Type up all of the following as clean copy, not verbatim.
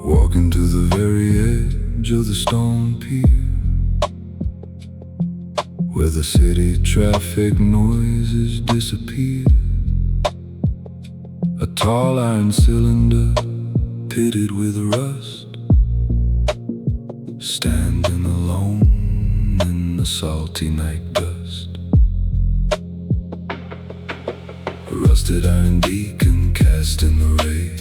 Walking to the very edge of the stone pier, where the city traffic noises disappear. A tall iron cylinder pitted with rust, standing alone in the salty night dust. A rusted iron beacon cast in the rain,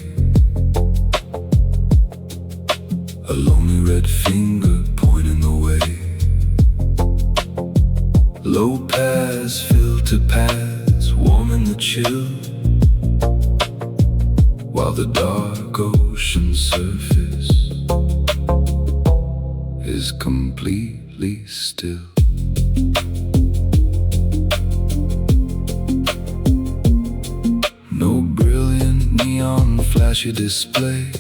a lonely red finger pointing the way. Low pass, filter pads, warming the chill, while the dark ocean surface is completely still. No brilliant neon flashy display,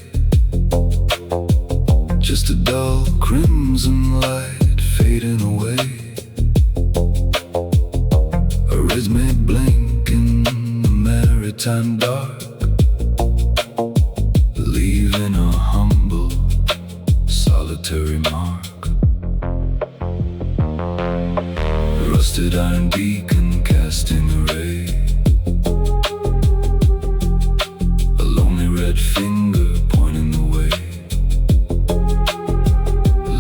just a dull crimson light fading away. A rhythmic blink in the maritime dark, leaving a humble, solitary mark. A rusted iron beacon casting a ray, a lonely red finger pointing the way.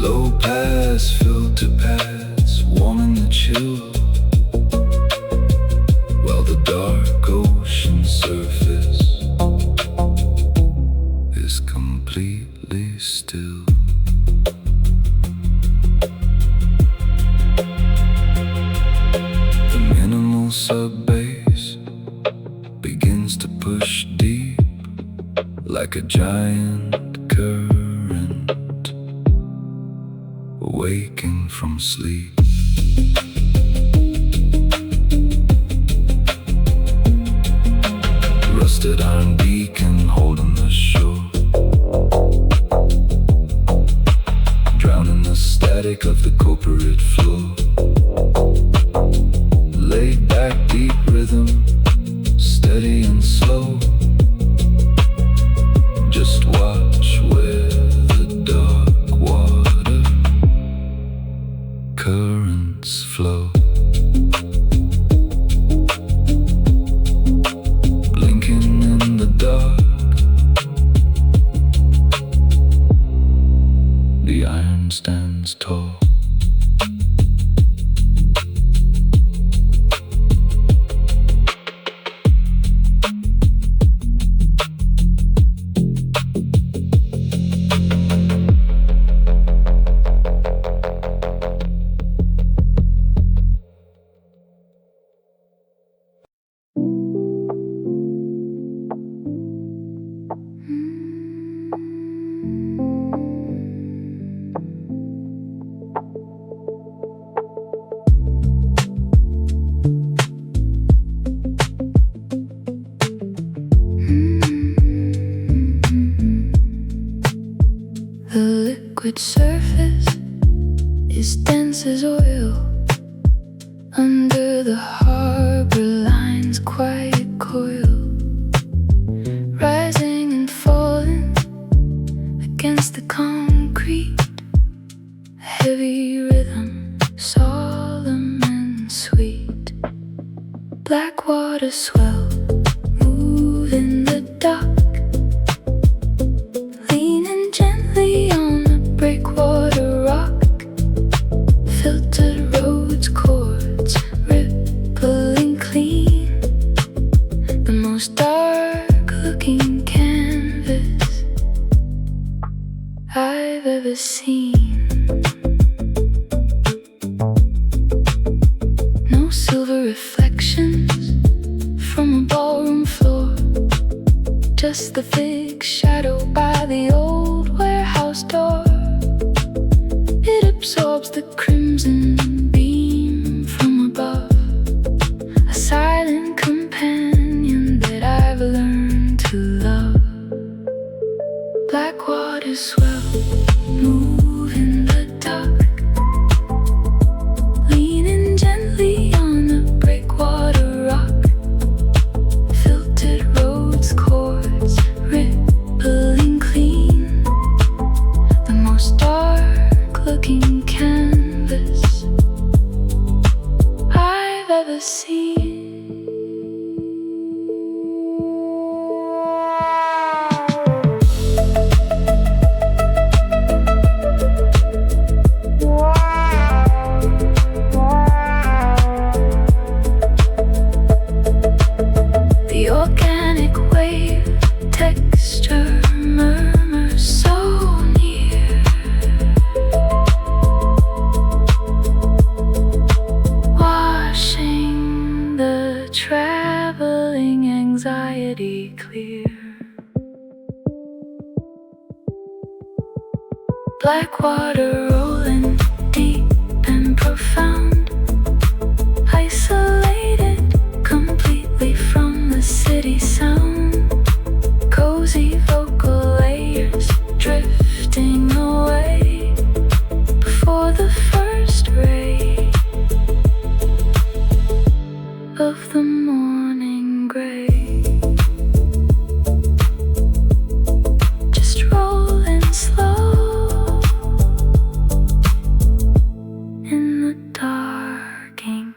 Low pass, filter pads, warming the chill, while the dark ocean surface is completely still. The minimal sub-bass begins to push deep, like a giant current waking from sleep. Rusted iron beacon holding the shore, drowning the static of the corporate floor. Laid back deep rhythm, steady and slow. Just watch where the dark water currents flow. Blinking in the dark, the iron stands tall. The liquid surface is dense as oil. Under the harbor line's quiet coil, rising and falling against the concrete. A heavy rhythm, solemn and sweet. Blackwater swell, move in the dock, leaning gently on the breakwater rock. Filtered roads, chords, rippling clean. The most dark-looking canvas I've ever seen. No silver reflections from a ballroom floor, just the fixed shadow by the old warehouse door. It absorbs the crimson beam from above, a silent companion that I've learned to love. Blackwater swell, move in the dark, leaning gently on the breakwater rock. Filtered roads, chords, rippling clean. Black water rolling deep and profound, isolated completely from the city sound. Cozy vocal layers drifting away before the first ray of the morning gray. Just rolling slow in the dark ink.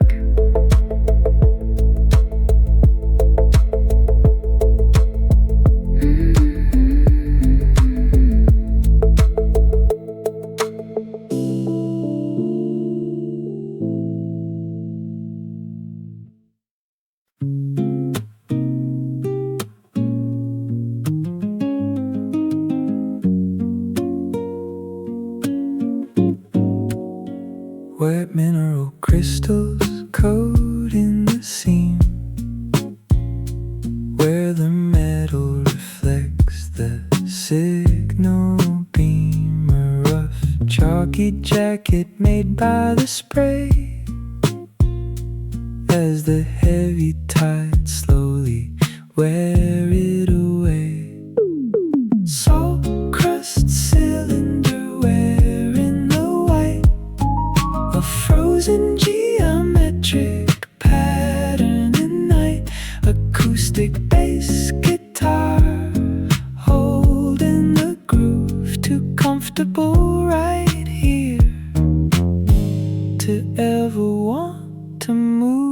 Wet mineral crystals coating the seam, where the metal reflects the signal beam. A rough chalky jacket made by the spray, as the heavy tide slowly wear it away. Salt crust cylinder wearing the white, a frozen geometric pattern in night. Acoustic bass guitar holding the groove, too comfortable right here to ever want to move.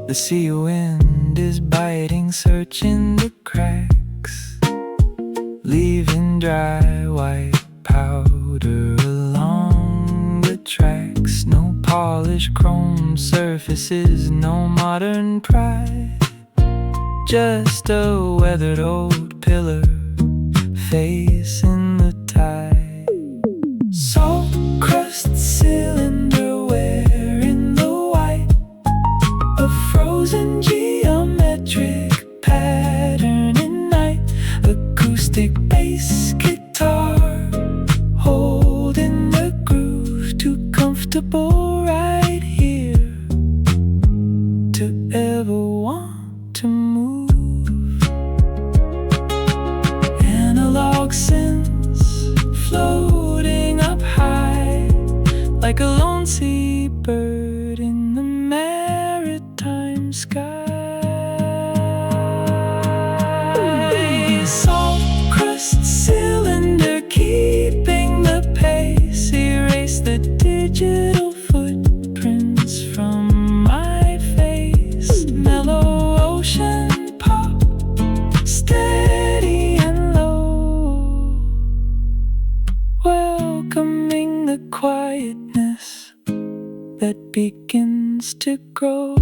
The sea wind is biting, searching the cracks, leaving dry white powder along the tracks. No polished chrome surfaces, no modern pride, just a weathered old pillar facing the tide. Salt crust cylinder wearing the white, a frozen geometric pattern in night. Acoustic bass guitar holding the groove, too comfortable right here to ever want to move. Analog synths floating up high, like a lone seabird in the maritime sky. Salt crust cylinder keeping the pace, erase the digital footprints from my face. Mellow ocean pop, steady and low, welcoming the quietness that begins to grow.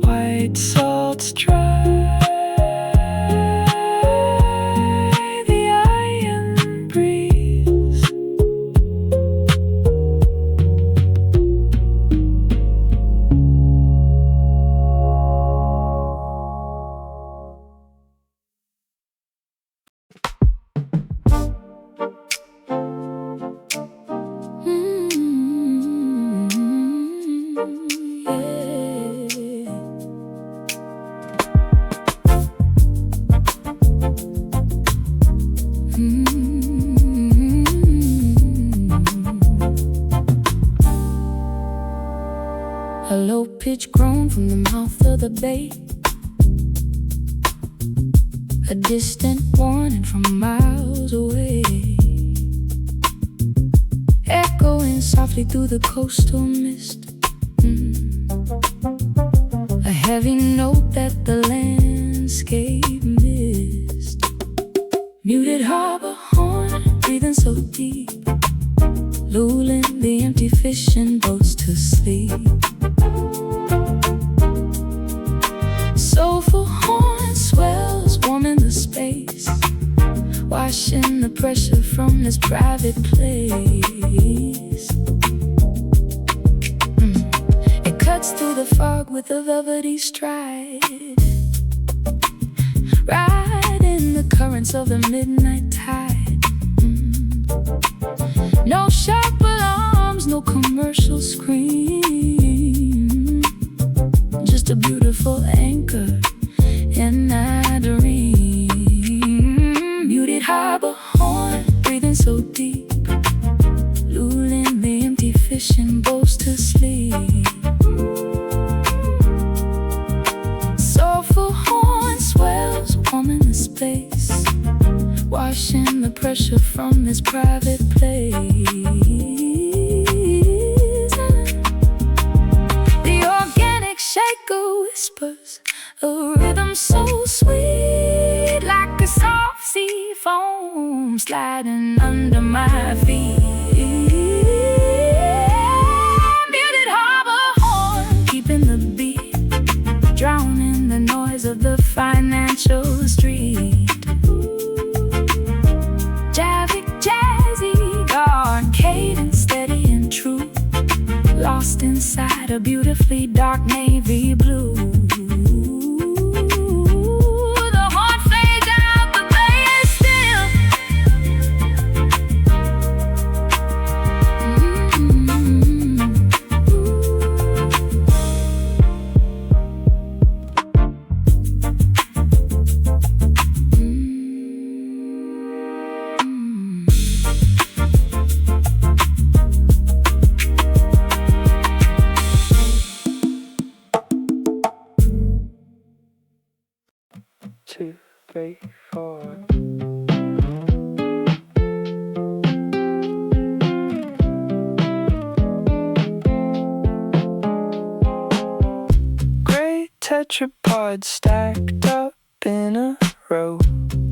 White salts dry the iron breeze. A low pitch groan from the mouth of the bay, a distant warning from miles away, echoing softly through the coastal mist. A heavy note that the landscape missed. Muted harbor horn, breathing so deep, lulling the empty fishing boats to sleep. Soulful horn swells, warming the space, washing the pressure from this private place. cuts through the fog with a velvety stride, riding the currents of the midnight tide. No sharp alarms, no commercial scream, just a beautiful anchor in a dream. Muted harbor horn, breathing so deep, lulling the empty fishing boats to sleep. Soulful horn swells, warming the space, washing the pressure from this private place. The organic shaker whispers a rhythm so sweet, like a soft sea foam sliding under my feet. Muted harbor horn, keeping the beat, drowning the noise of the financial street. Jazzy guard, cadence steady and true, lost inside a beautifully dark navy blue. The horn fades out, the bay is still. Two, three, four. Great tetrapods stacked up in a row,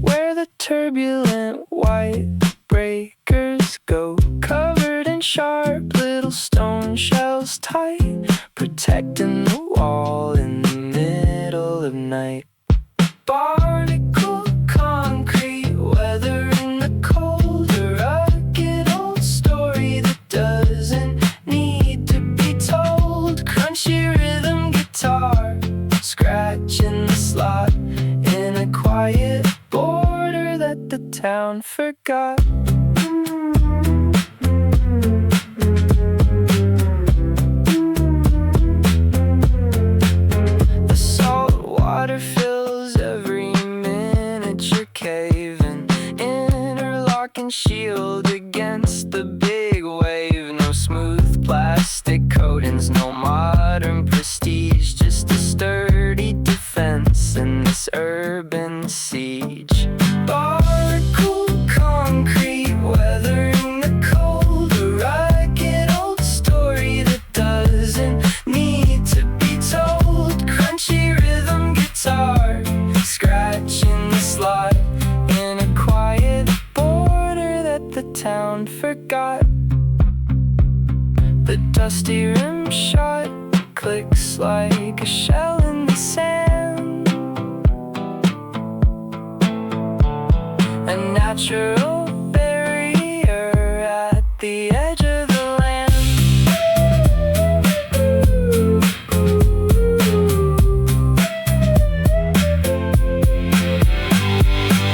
where the turbulent white breakers go, covered in sharp little stone shells tight, protecting the wall in the middle of night. Barnacle concrete, weathering the cold, a rugged old story that doesn't need to be told. Crunchy rhythm guitar, scratching the slot in a quiet border that the town forgot. The salt water fills every miniature cave, an interlocking shield against the big wave. No smooth plastic coatings, no modern prestige, just a sturdy defense in this urban siege. Barnacle concrete, weathering the cold, a rugged old story that doesn't need to be told. Crunchy rhythm guitar, scratching the slot in a quiet border that the town forgot. The dusty rim shot clicks like a shell in the sand, a natural barrier at the edge of the land.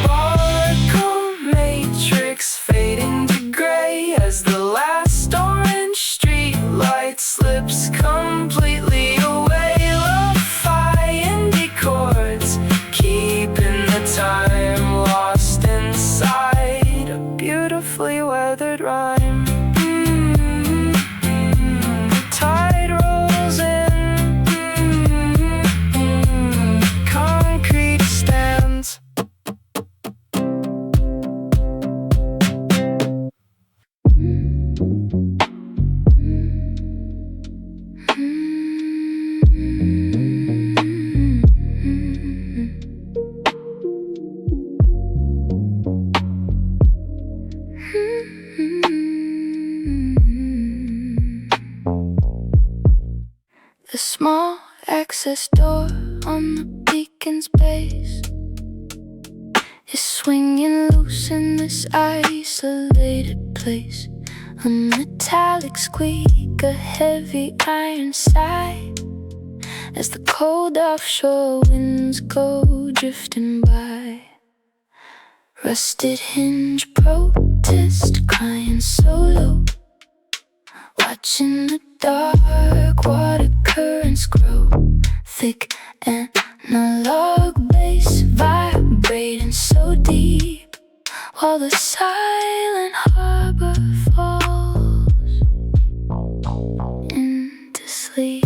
Barnacle matrix fading to gray as the last orange street light slips completely away. Lo-fi indie chords, keeping the time lost inside a beautifully weathered rhyme. The tide rolls in, concrete stands. The small access door on the beacon's base is swinging loose in this isolated place. A metallic squeak, a heavy iron sigh, as the cold offshore winds go drifting by. Rusted hinge protest, crying solo, watching the dark water currents grow thick. Analog bass vibrating so deep, while the silent harbor falls into sleep.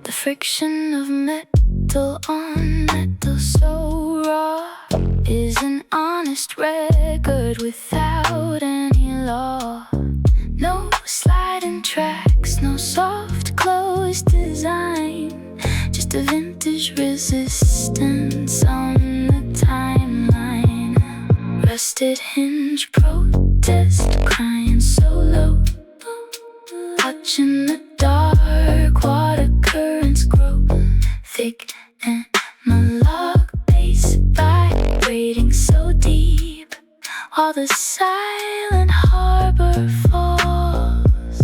The friction of metal on metal so raw is an honest record without any law. No sliding tracks, no soft closed design, just a vintage resistance on the timeline. Rusted hinge protest, crying solo, watching the dark water currents grow thick. Analog bass vibrating so deep, while the silent harbor falls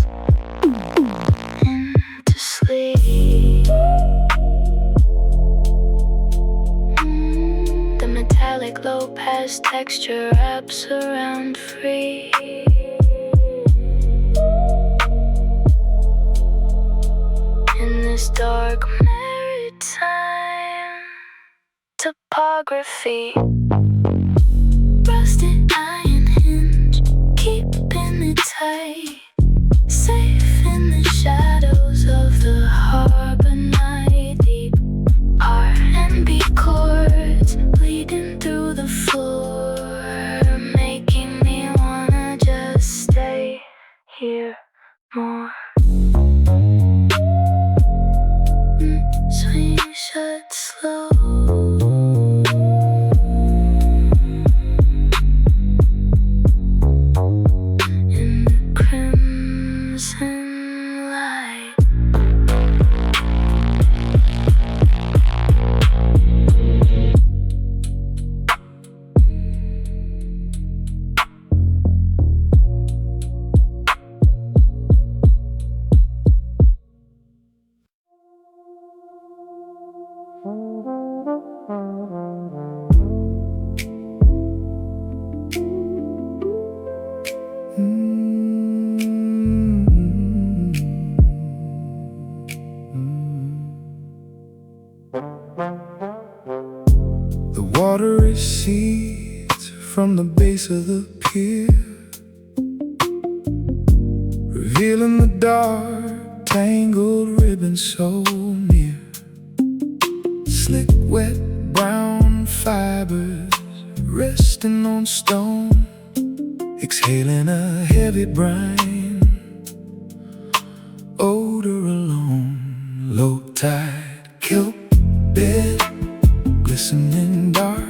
into sleep. The metallic low pass texture wraps around free. In this dark maritime topography, rusted iron hinge, keeping it tight, safe in the shadows of the harbor night. Deep R&B chords bleeding through the floor, making me wanna just stay here more. Swing shut slow, in the crimson light. The water recedes from the base of the pier, revealing the dark, tangled ribbon so near. Slick, wet, brown fibers resting on stone, exhaling a heavy brine odor alone. Low tide, kelp bed, glistening dark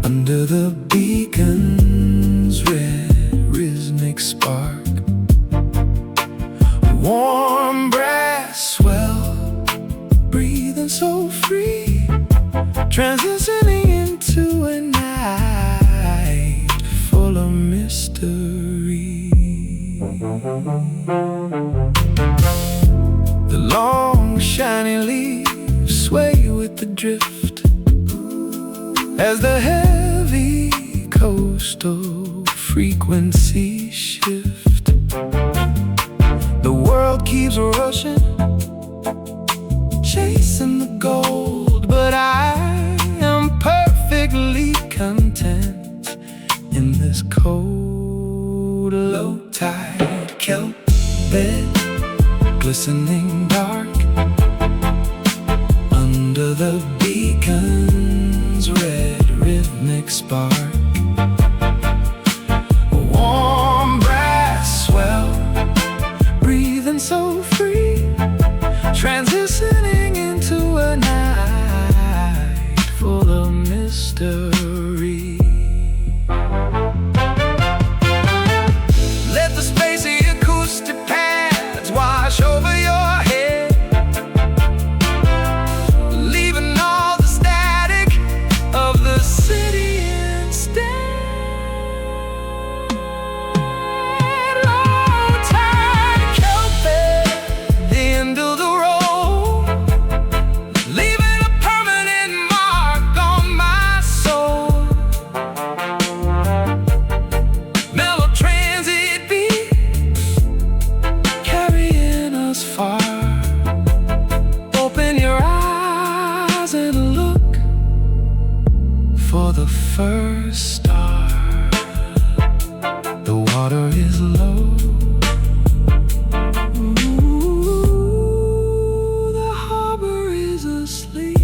under the beacon's red rhythmic spark. Warm brass swell, breathing so free, transitioning into a night full of mystery. The long shiny leaves sway with the drift as the heavy coastal frequencies shift. The world keeps rushing, chasing the gold, but I am perfectly content in this cold, low tide kelp bed, glistening dark under the beacon's red rhythmic spark. A warm brass swell, breathing so free, transitioning into a night full of mystery. Let the spacey acoustic pads wash over your head, leaving all the static of the city instead. first star. The water is low. Ooh, the harbor is asleep.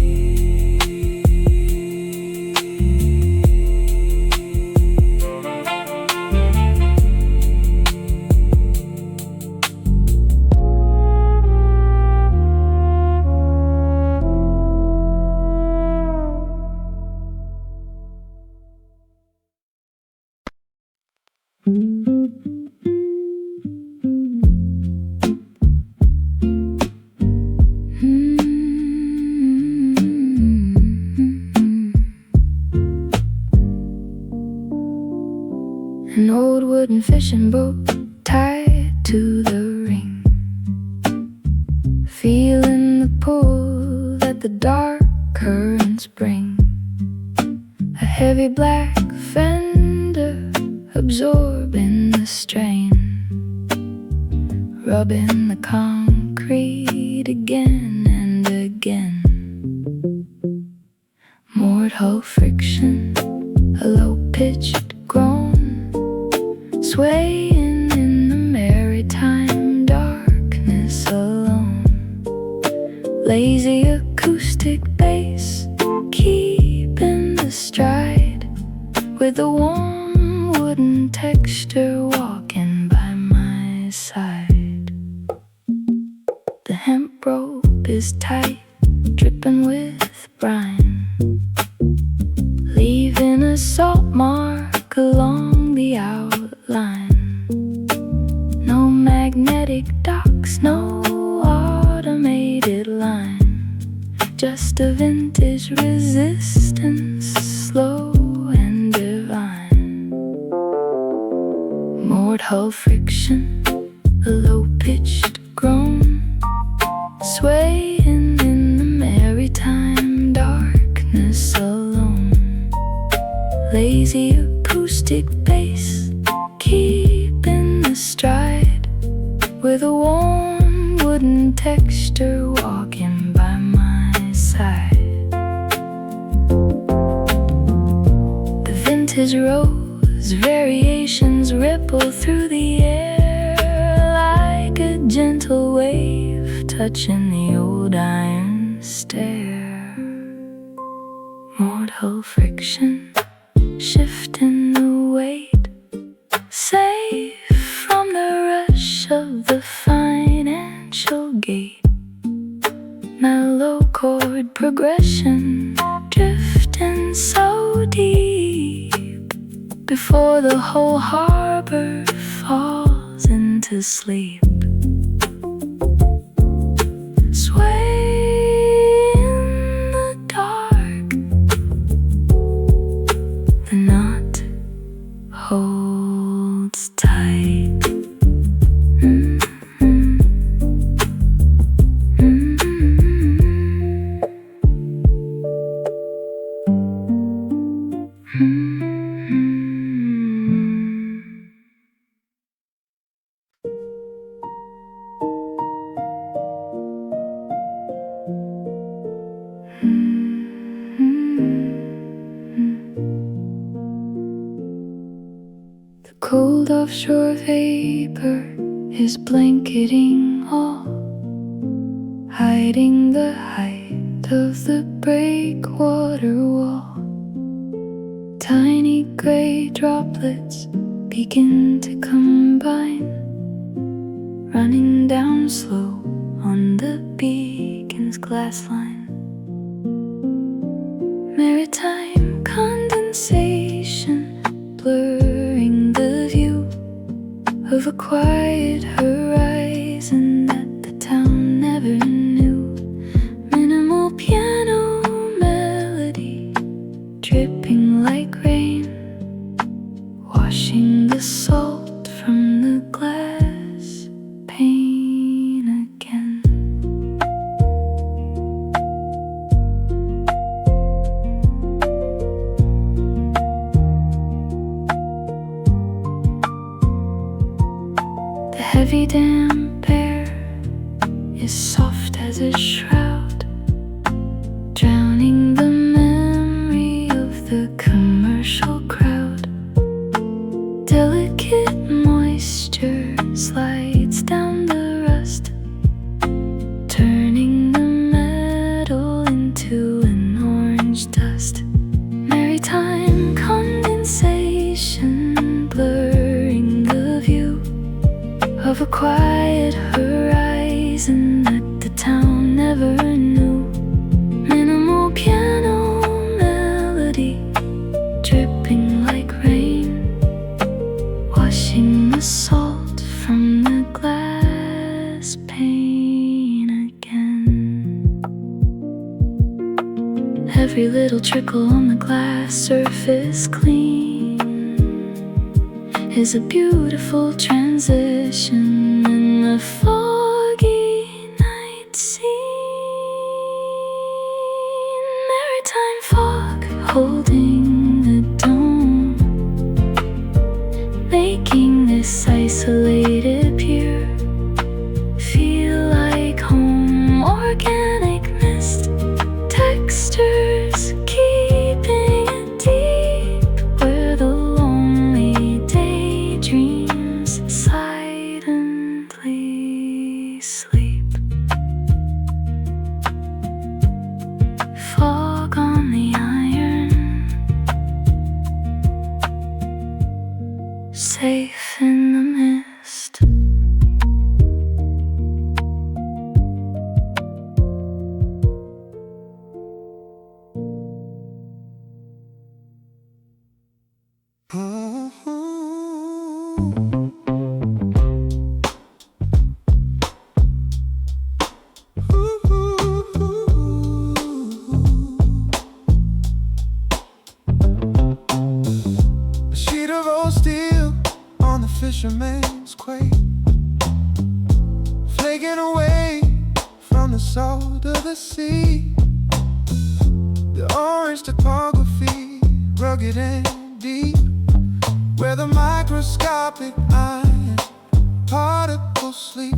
An old wooden fishing boat tied to the ring, feeling the pull that the dark currents bring. A heavy black fender absorbing the strain, rubbing the concrete again and again. Moored hull friction, a low-pitched groan, swaying in the maritime darkness alone. Lazy acoustic bass, keeping the stride, with a warm wooden texture walking by my side. The hemp rope is tight, dripping with brine, leaving a salt mark along the outline. No magnetic docks, no automated line, just a vintage resistance, slow and divine. Moored hull friction, a low-pitched groan, swaying in the maritime darkness alone. Lazy acoustic bass, keeping the stride, with a warm wooden texture walking by my side. The vintage rose variations ripple through the air like a gentle wave touching the old iron stair. Moored hull friction, shifting the weight, safe from the rush of the financial gate. Mellow chord progression, drifting so deep, before the whole harbor falls into sleep. Sway in the dark, the knot holds tight. The cold offshore vapor is blanketing all, hiding the height of the breakwater wall. Tiny gray droplets begin to combine, running down slow on the beacon's glass line. Maritime condensation blurring the view of a quiet horizon that the town never knew. Minimal piano melody dripping like rain, washing the salt from the glass pane again. The heavy damp air is soft as a shroud, drowning the memory of the commercial Every little trickle on the glass surface clean is a beautiful transition in the foggy night scene. Maritime fog holding the dome, making this isolated pier feel like home. Organic mist textures, keeping it deep where the lonely daydreams silently sleep. Fog on the iron, safe in the mist. A sheet of old steel on the fisherman's quay, flaking away from the salt of the sea. The orange topography, rugged and deep, where the microscopic iron particles sleep.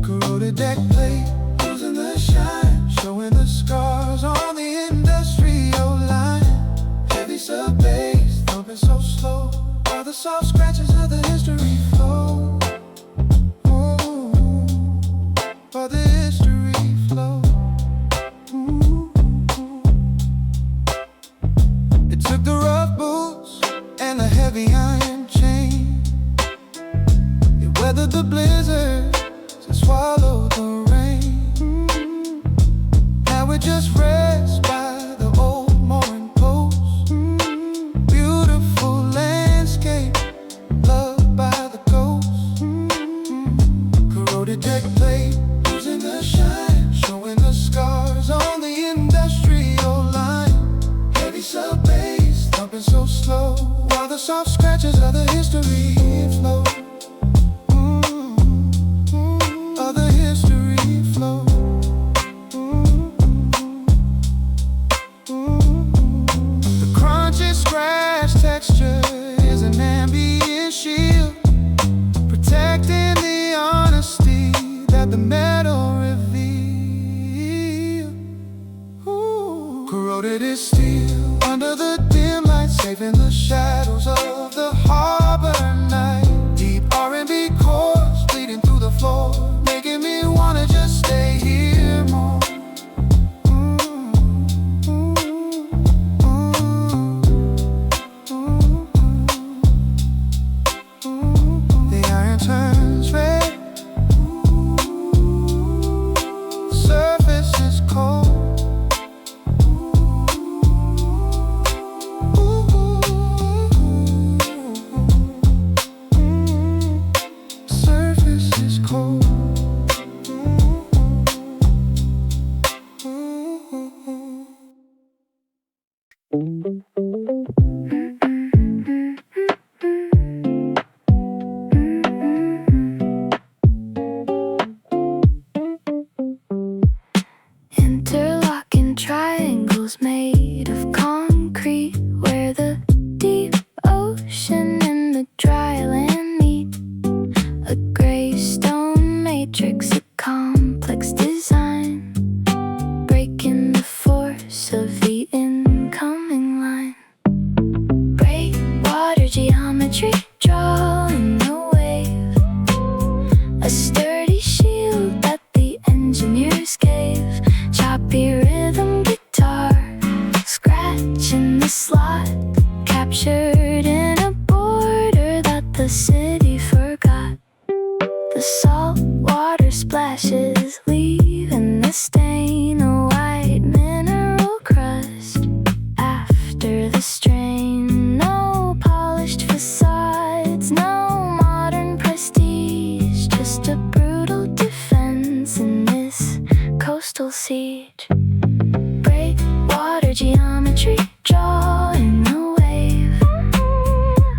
Corroded deck plate, losing the shine, showing the scars on the industrial line. Heavy sub-bass, thumping so slow, while the soft scratches of the history flow. Ooh, while the history flow. Ooh. It took the rough boots and a heavy iron chain. It weathered the blizzards and swallowed the rain. Now it just rests by the old mooring post. Beautiful landscape, loved by the ghosts. Corroded deck plate, losing the shine, showing the scars on the industrial line. Heavy sub-bass, thumping so slow, while the soft scratches of the history flow. Of the history flow. The crunchy scratch texture is an ambient shield, protecting the honesty that the metal reveals. Corroded is steel under the dim light, saving the shadows of the harbor night. Deep R&B chords bleeding through the floor, making me wanna just stay here more. The iron turns red, surface is cold. Surface is cold. Interlocking triangles made of concrete, where the deep ocean and the dry land meet. A gray stone matrix, a complex design, breaking the force of the incoming line. Breakwater geometry, drawing a wave, a sturdy shield that the engineers gave. Choppy rhythm guitar, scratching the slot, captured in a border that the city forgot. The salt water splashes, leaving the stain, a white mineral crust after the strain. No polished facades, no modern prestige, just a brutal defense in this coastal siege. Breakwater geometry, drawing a wave.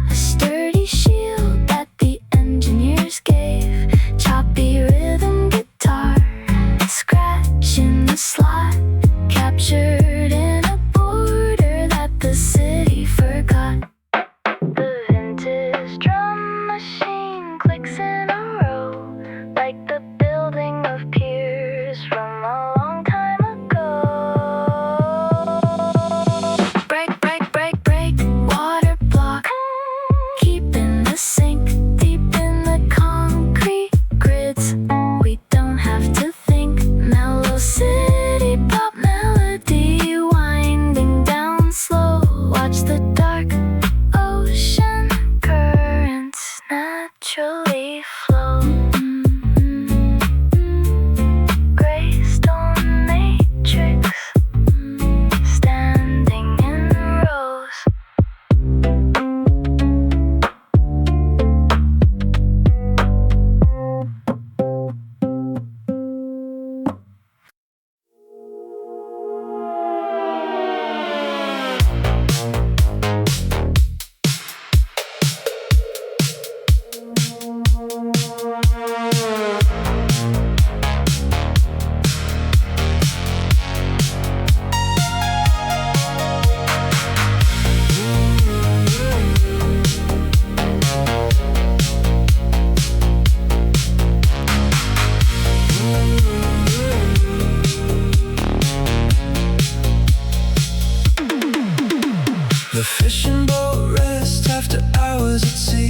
A sturdy shield that the engineers gave. Choppy rhythm guitar, scratch in the slot, captured in a border that the city forgot. The vintage drum machine clicks in a row, like the building of piers from a long time ago. Break, break, break, break, water block, keeping the sink deep in the concrete grids. We don't have to think, mellow city pop melody winding down slow. Watch the dark ocean currents naturally flow. Gray stone matrix, standing in rows. The fishing boat rests after hours at sea.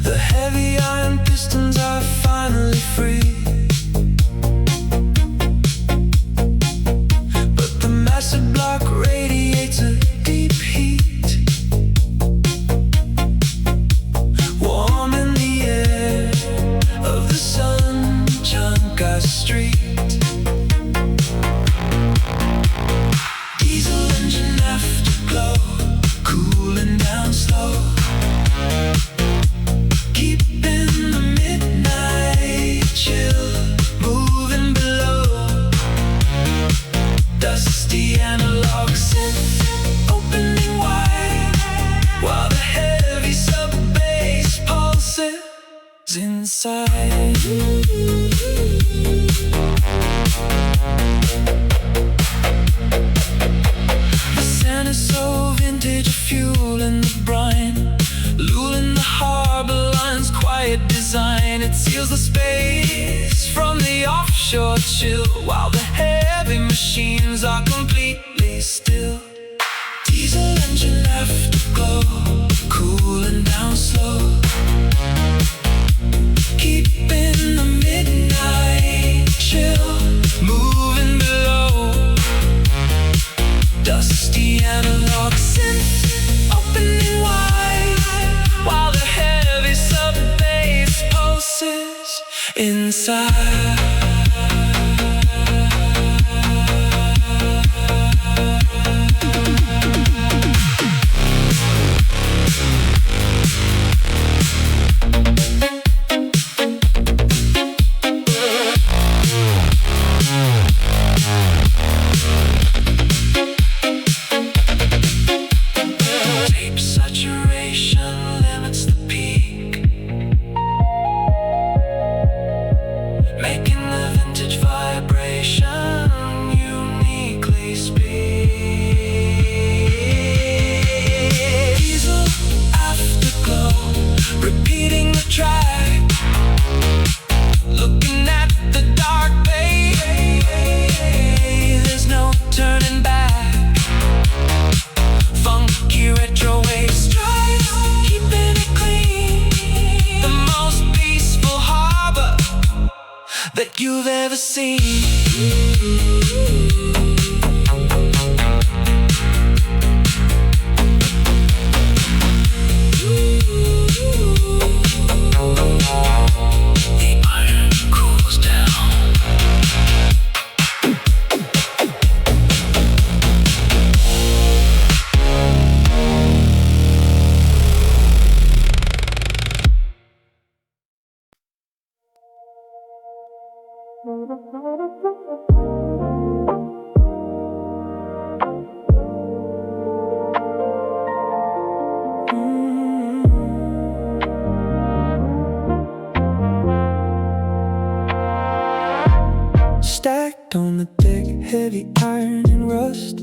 The heavy iron pistons are finally free. But the massive block radiates a deep heat, warm in the air of the Sunchanga street. Diesel engine afterglow, cooling down slow, keeping the midnight chill, moving below. Dusty analog synth opening wide, while the heavy sub bass pulses inside. The sand is so vintage, fuel in the brine, luling the harbor line's quiet design. It seals the space from the offshore chill, while the heavy machines are completely still. Diesel engine afterglow, cooling down slow, keeping the midnight chill, moving below. Dusty analog synth opening wide, while the heavy sub bass pulses inside. Tape saturation limits the peak, making the vintage vibration uniquely speak. Diesel afterglow, repeating the track, looking at the dark bay. There's no turning back. Funky retro wave strikes, keeping it clean. The most peaceful harbor that you've ever seen. The iron cools down. Stacked on the deck, heavy iron and rust.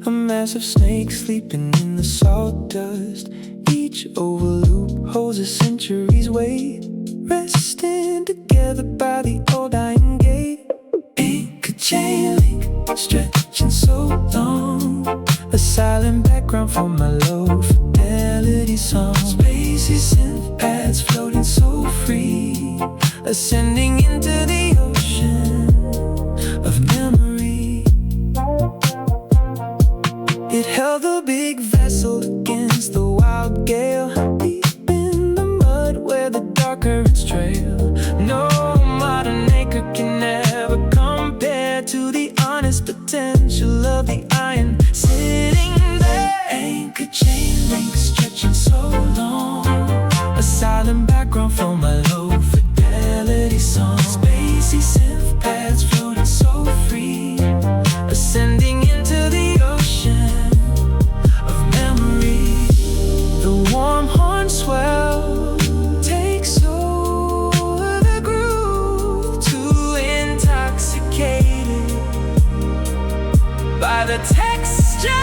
A massive snake sleeping in the sawdust. Each oval loop holds a century's weight, resting together by the old iron gate. Anchor chain link, stretching so long. A silent background for my low fidelity song. Spacey synth pads floating so free, ascending into the ocean of memory. It held the big vessel against the wild gale, deep in the mud where the dark currents trail. No modern anchor can ever compare to the honest potential of the iron sitting there. Anchor chain link stretching so long, a silent background for my low fidelity song. Spacey synth pads floating so free, ascending into the ocean of memory. The warm horn swell takes over the groove, too intoxicated by the texture.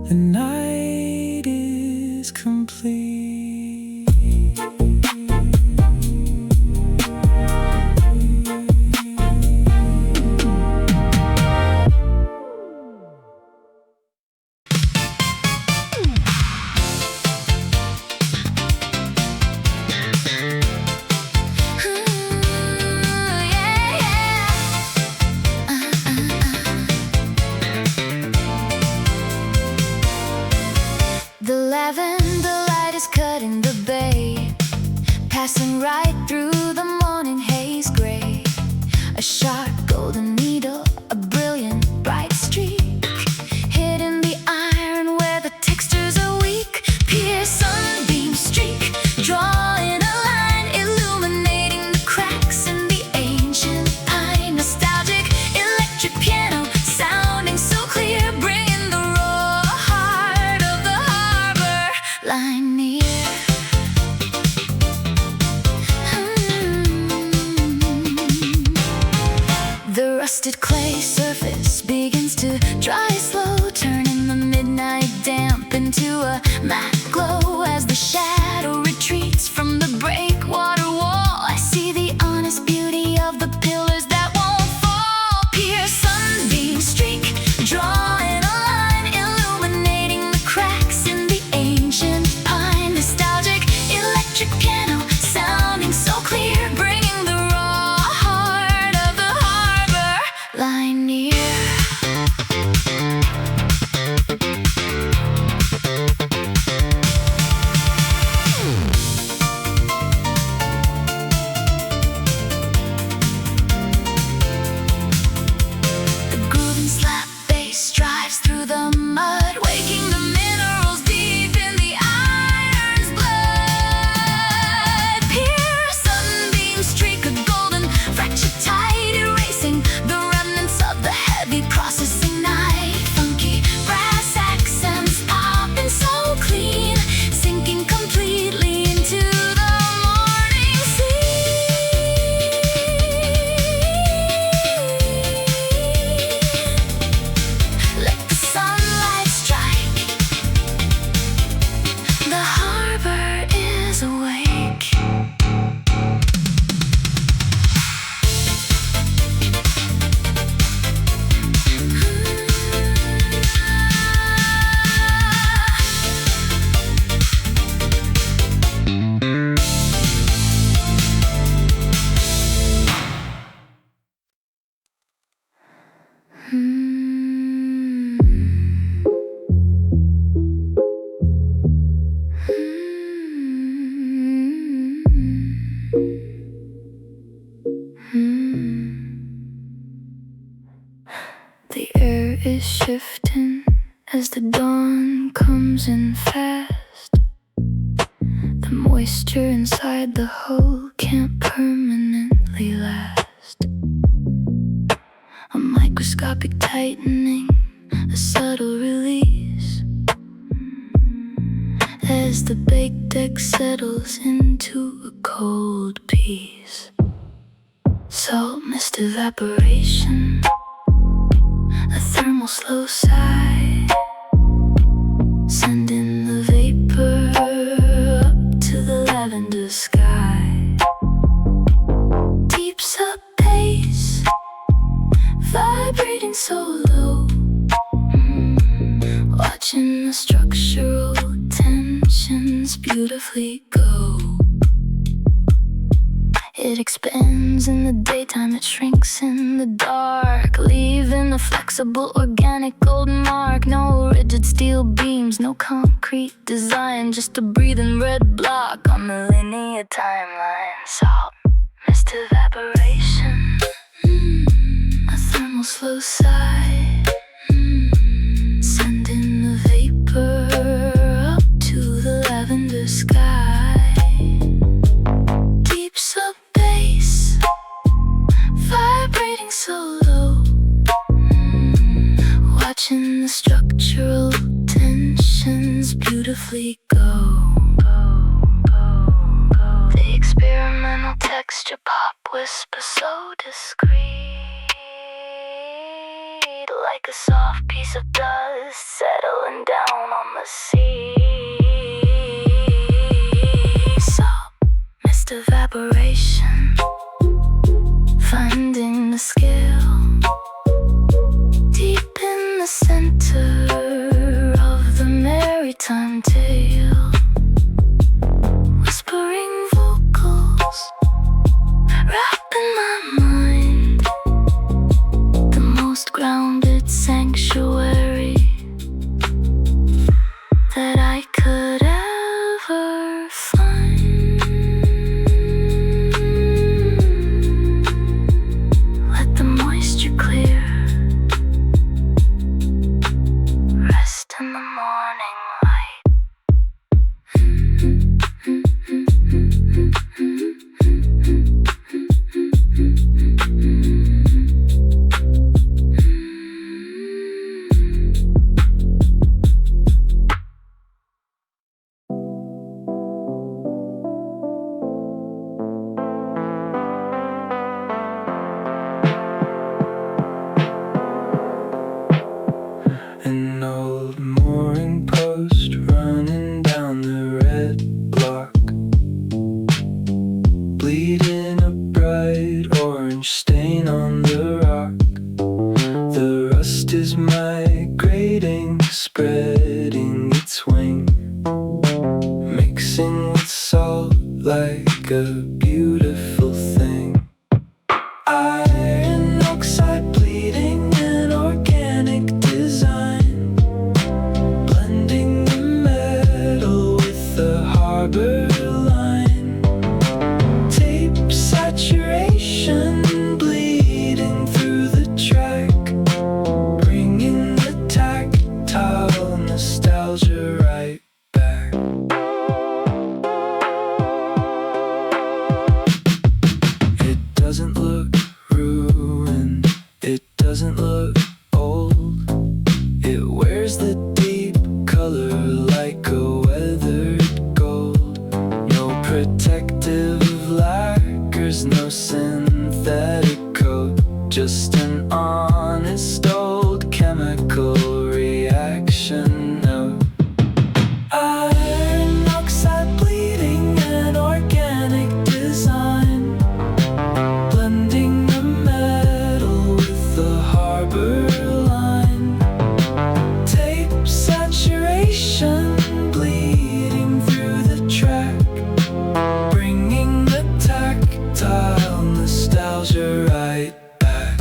The night is complete. The lavender light is cutting the bay, passing right through the morning haze gray. A sharp golden needle, a brilliant bright streak, hitting the iron where the textures are weak. Pier, sunbeam streak, drawing a line, illuminating the cracks in the ancient pine. Nostalgic electric piano, sounding so clear, bringing the raw heart of the harbor line near. The rusted clay surface begins to dry slow, turning the midnight damp into a matte glow. As the shadow retreats from the breakwater wall, I see the honest beauty of the pillars that won't fall. Pier, sunbeam streak, drawing a line, illuminating the cracks in the ancient pine. Nostalgic electric piano, sounding so clear, bringing the raw heart of the harbor line. temperature is shifting as the dawn comes in fast. The moisture inside the hull can't permanently last. A microscopic tightening, a subtle release as the baked deck settles into a cold peace. Salt mist evaporation, a thermal slow sigh, sending the vapor up to the lavender sky. Deep sub bass, vibrating so low, watching the structural tensions beautifully go. It expands in the daytime, it shrinks in the dark, leaving a flexible organic gold mark. No rigid steel beams, no concrete design, just a breathing red block on the linear timeline. Salt mist evaporation, a thermal slow sigh, sending the vapor up to the lavender sky. Deep sub bass, vibrating so low, watching the structural tensions beautifully go. The experimental texture pop whisper so discreet, like a soft piece of dust settling down on the sea. Salt mist evaporation, finding the scale deep in the center of the maritime tale. Whispering vocals wrapping my mind, the most grounded sanctuary that I could ever find. Let the moisture clear, rest in the morning light. An old mooring post running down the red block, bleeding a bright orange stain on the rock. The rust is migrating, spreading its wing, mixing with salt like a beautiful thing. Iron oxide bleeding an organic design, blending the metal with the harbor line. Tape saturation bleeding through the track, bringing the tactile nostalgia right back. It doesn't look ruined, it doesn't look old. It wears the deep color like a weathered gold. No protective lacquers, no synthetic coat, just an honest old chemical reaction note. Iron oxide bleeding an organic design, blending the metal with the harbor line. Tape saturation bleeding through the track, bringing the tactile nostalgia right back.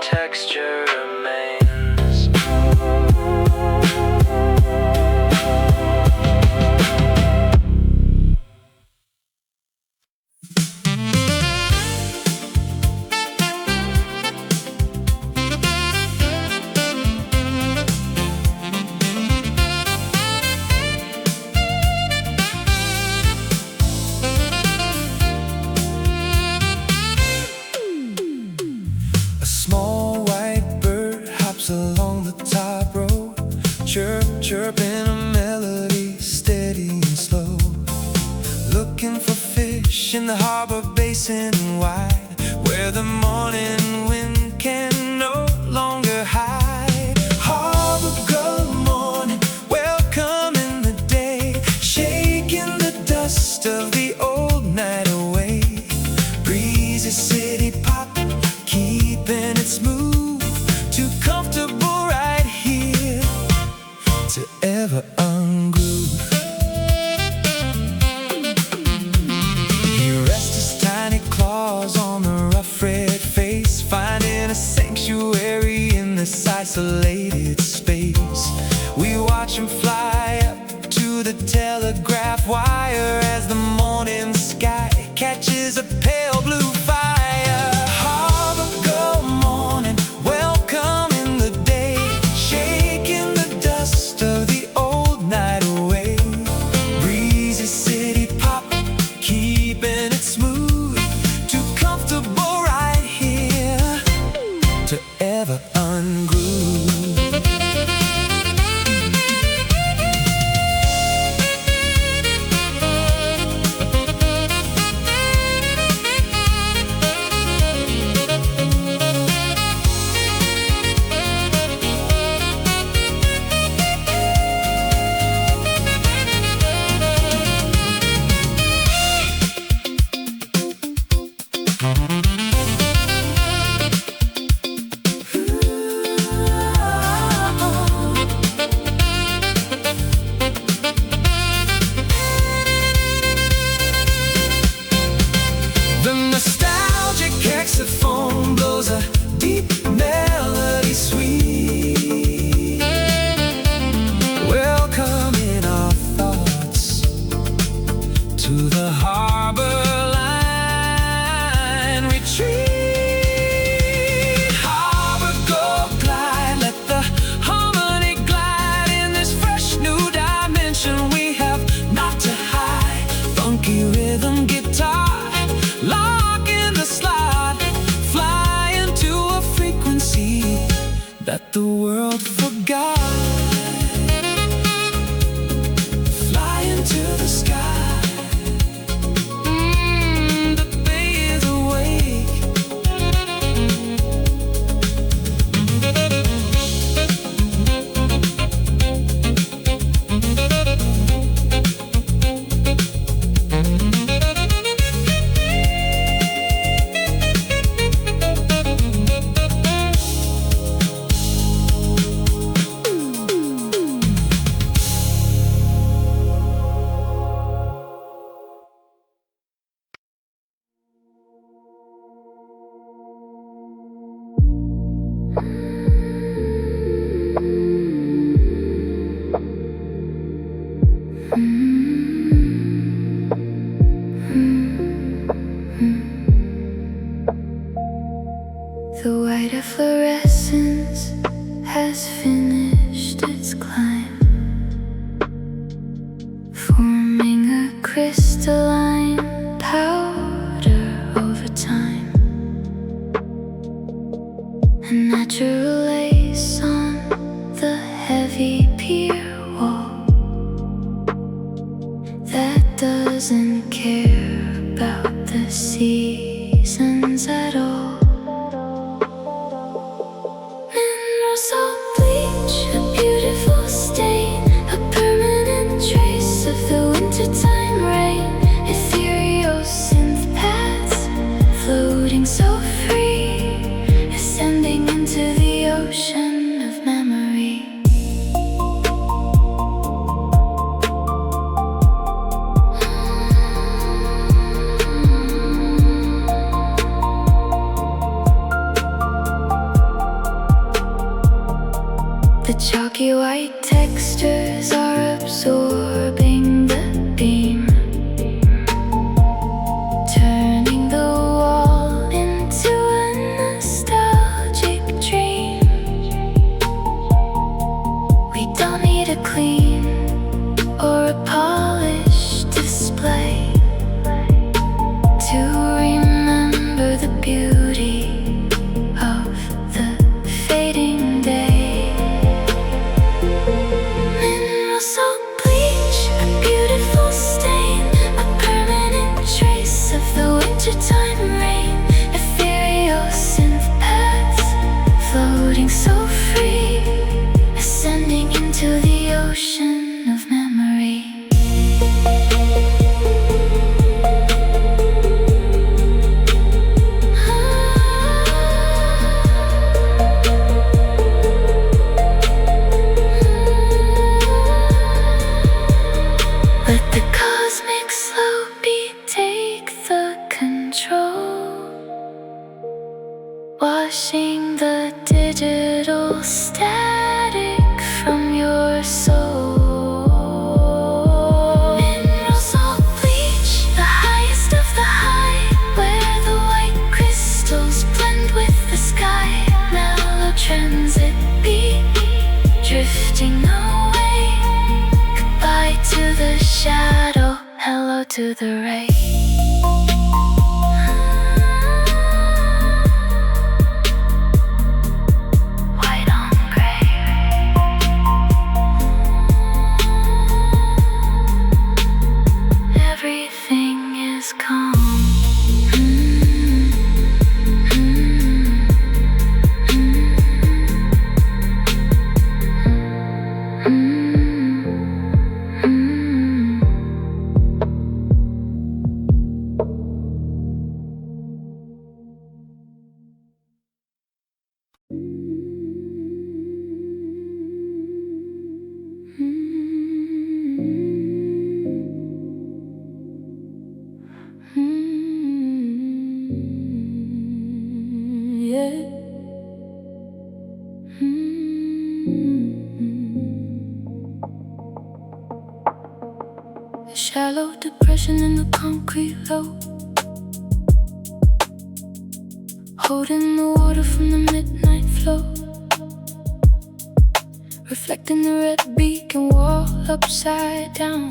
texture remains. Along the top row, chirping a melody, steady and slow. Looking for fish in the harbor basin wide, where the morning wind can no longer hide. Harbor Gull morning, welcoming the day, shaking the dust of the old night away. Breezy city pop, keeping it smooth. Too comfortable right here to ever ungroove. He rests his tiny claws on the rough red face, finding a sanctuary in this isolated space. We watch him fly up to the telegraph wire as the morning sky catches a pale blue fire. Harbor Gull morning, welcome in the day, shaking the dust of the old night away. Breezy city pop, keeping it smooth. Too comfortable right here to ever ungroove. The nostalgic saxophone blows a deep melody sweet, welcoming our thoughts to the harbor line retreat. Harbor Gull glide, let the harmony glide in this fresh new dimension we have not to hide. Funky rhythm guitar, lock in the slide, fly into a frequency that the world forgot. Fly into the sky. The bay is awake. The white efflorescence has finished its climb, forming a crystalline powder over time. A natural lace on the heavy pier wall that doesn't care about the seasons at all. Minerals of bleach, a beautiful stain, a permanent trace of the wintertime rain. Ethereal synth paths, floating so free, ascending into the ocean of memory. chalky white textures are absorbing the beam, turning the wall into a nostalgic dream. We don't need a clean or a polished display to remember the beauty of the fading day. Mineral salt bleach, a beautiful stain, a permanent trace of the wintertime rain. Ethereal synth paths, floating so free, ascending into the ocean of memory. Let the cosmic slow beat take the control, washing the digital static from your soul. Mineral salt bleach, the highest of the high, where the white crystals blend with the sky. Mellow transit beat, drifting away. Goodbye to the shadow, hello to the ray. White on gray. Everything is calm. Yeah. A shallow depression in the concrete low, holding the water from the midnight flow, reflecting the red beacon wall upside down.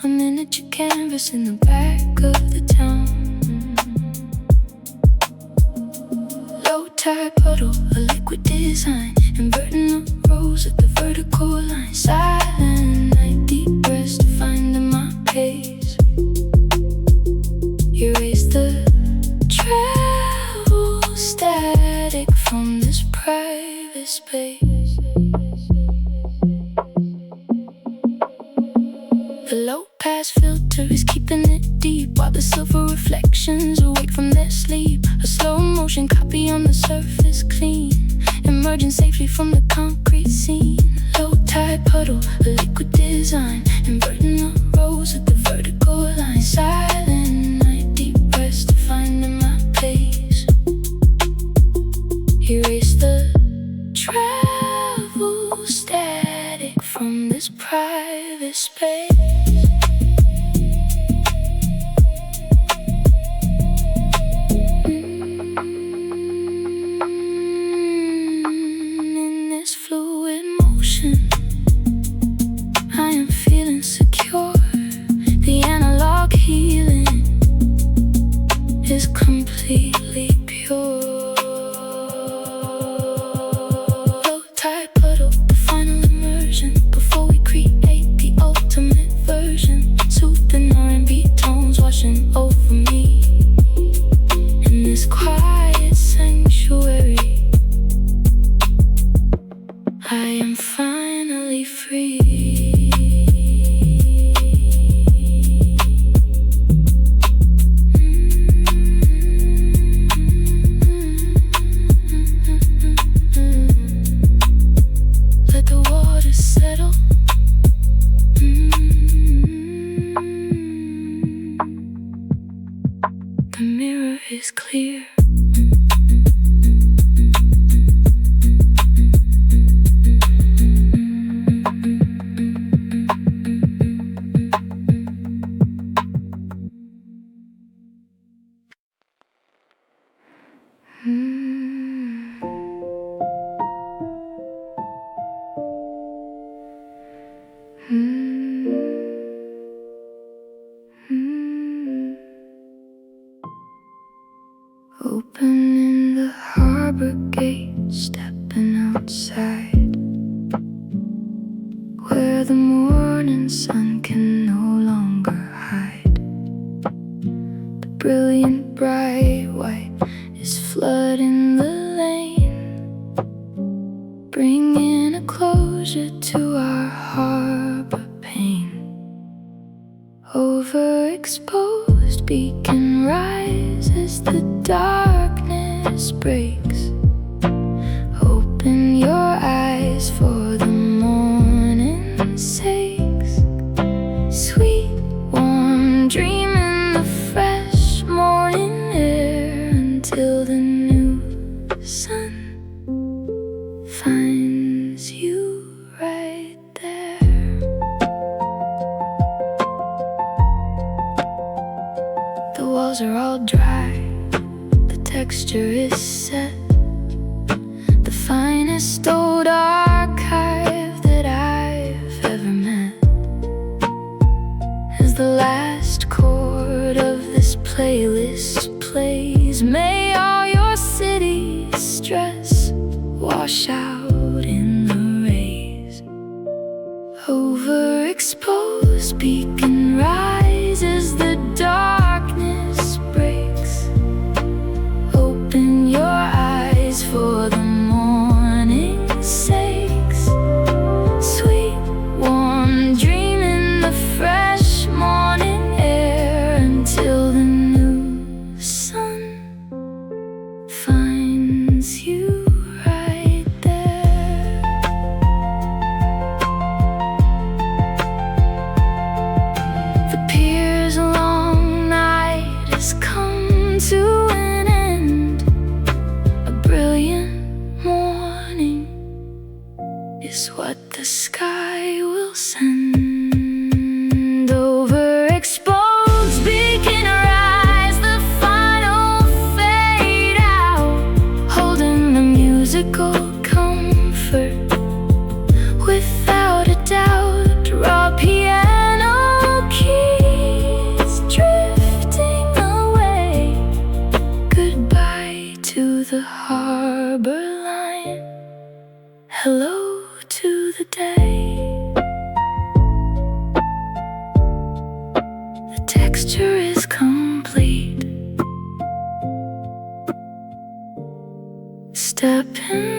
A miniature canvas in the back of the town. Low tide puddle, a liquid design, inverting the rows at the vertical line. Silent night, deep breaths to find my pace. Erase the travel static from this private space. The low pass filter is keeping it deep, while the silver reflections awake from their sleep. A slow motion copy on the surface clean, emerging safely from the concrete scene. Low tide puddle, a liquid design, inverting the rows at the vertical line. Silent night, deep breaths to find my pace. Erase the travel static from this private space. In this fluid motion, I am feeling secure. The analog healing is completely pure. Low tide puddle, the final immersion before we create the ultimate blood in the lane, bringing a closure to our harbor pain. Overexposed beacon rises, the darkness breaks. Open your eyes for the morning sakes. Sweet, warm dream in the fresh morning air until the new sun finds you right there. The walls are all dry, the texture is set. The finest old archive that I've ever met. As the last chord of this playlist plays, may all your city stress wash out in the rays. Overexposed beacon rises, the darkness breaks. Open your eyes for the morning's sakes. Sweet, warm dream in the fresh morning air until the new sun finds you right there. The Pier's long night has come to an end. A brilliant morning is what the sky will send. Overexposed beacon rise, the final fade out, holding the musical comfort without a doubt. Raw piano keys drifting away. Goodbye to the harbor line. Hello to the day. The texture is complete. Step in